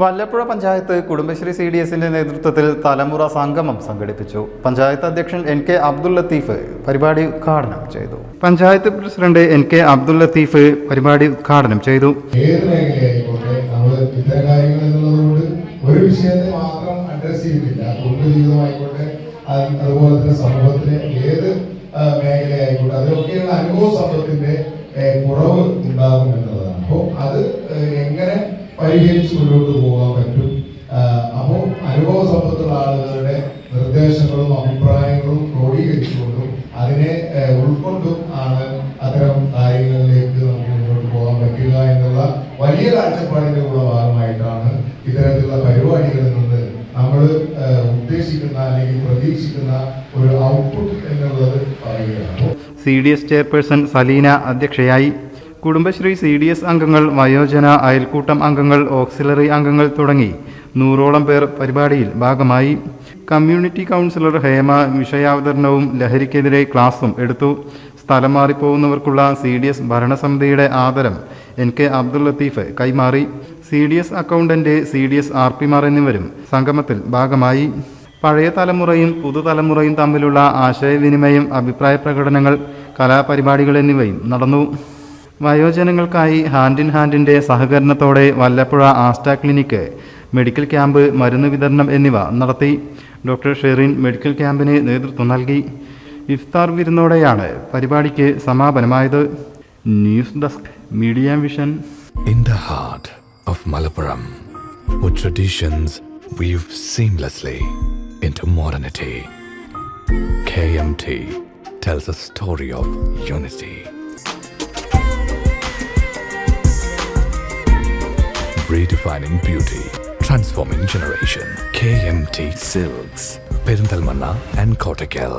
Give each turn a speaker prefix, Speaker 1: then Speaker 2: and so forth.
Speaker 1: വല്ലപ്പുഴ പഞ്ചായത്ത് കുടുംബശ്രീ CDSന്റെ നേതൃത്വത്തിൽ തലമുറ സംഗമം സംഘടിപ്പിച്ചു. പഞ്ചായത്ത് അധ്യക്ഷൻ NK അബ്ദുൽ ലത്തീഫ് പരിപാടി ഉദ്ഘാടനം ചെയ്തു. പഞ്ചായത്ത് പ്രസിഡന്റ് NK അബ്ദുൽ ലത്തീഫ് പരിപാടി ഉദ്ഘാടനം ചെയ്തു.
Speaker 2: ഏത് മേഖലയായിക്കോട്ടെ നമ്മൾ ഇത്തരം കാര്യങ്ങൾ എന്നുള്ളതുകൊണ്ട് ഒരു വിഷയത്തെ മാത്രം അഡ്രസ് ചെയ്യുന്നില്ല. കുടുംബജീവിതമായിക്കോട്ടെ അതുപോലെ തന്നെ സമൂഹത്തിലെ ഏത് മേഖലയായിക്കോട്ടെ അതിലൊക്കെയുള്ള അനുഭവ സമ്പത്തിന്റെ കുറവ് ഉണ്ടാകും എന്നുള്ളതാണ്. അപ്പോൾ അത് എങ്ങനെ പരിഹരിച്ച് മുന്നോട്ട് പോകാൻ പറ്റും. അപ്പോൾ അനുഭവ സമ്പത്തുള്ള ആളുകളുടെ നിർദ്ദേശങ്ങളും അഭിപ്രായങ്ങളും ക്രോഡീകരിച്ചുകൊണ്ടും അതിനെ ഉൾക്കൊണ്ടും ആണ് അത്തരം കാര്യങ്ങളിലേക്ക് നമുക്ക് മുന്നോട്ട് പോകാൻ പറ്റുക എന്നുള്ള വലിയ കാഴ്ചപ്പാടിന്റെ കൂടെ ഭാഗമായിട്ടാണ് ഇത്തരത്തിലുള്ള പരിപാടികളിൽ നിന്ന് നമ്മൾ ഉദ്ദേശിക്കുന്ന അല്ലെങ്കിൽ പ്രതീക്ഷിക്കുന്ന ഒരു ഔട്ട്പുട്ട് എന്നുള്ളത് പറയുകയാണ്.
Speaker 1: CDS ചെയർപേഴ്സൺ സലീന അധ്യക്ഷയായി. കുടുംബശ്രീ CDS അംഗങ്ങൾ, വയോജന അയൽക്കൂട്ടം അംഗങ്ങൾ, ഓക്സിലറി അംഗങ്ങൾ തുടങ്ങി 100ഓളം പേർ പരിപാടിയിൽ ഭാഗമായി. കമ്മ്യൂണിറ്റി കൗൺസിലർ ഹേമ വിഷയാവതരണവും ലഹരിക്കെതിരെ ക്ലാസും എടുത്തു. സ്ഥലം മാറിപ്പോകുന്നവർക്കുള്ള CDS ഭരണസമിതിയുടെ ആദരം NK അബ്ദുൽ ലത്തീഫ് കൈമാറി. CDS അക്കൗണ്ടന്റ്, CDS RPമാർ എന്നിവരും സംഗമത്തിൽ ഭാഗമായി. പഴയ തലമുറയും പുതുതലമുറയും തമ്മിലുള്ള ആശയവിനിമയം, അഭിപ്രായ പ്രകടനങ്ങൾ, കലാപരിപാടികൾ എന്നിവയും നടന്നു. വയോജനങ്ങൾക്കായി ഹാൻഡ് ഇൻ ഹാൻഡിന്റെ സഹകരണത്തോടെ Vallappuzha Aster clinic medical camp, മരുന്ന് വിതരണം എന്നിവ നടത്തി. ഡോക്ടർ ഷെറിൻ മെഡിക്കൽ ക്യാമ്പിന് നേതൃത്വം നൽകി. ഇഫ്താർ വിരുന്നോടെയാണ് പരിപാടിക്ക് സമാപനമായത്. News desk media vision.
Speaker 3: In the heart of Malappuram, with traditions weave seamlessly into modernity, KMT tells a story of unity. Redefining beauty, transforming generation. KMT Silks, Perinthalmanna and Kottakkal.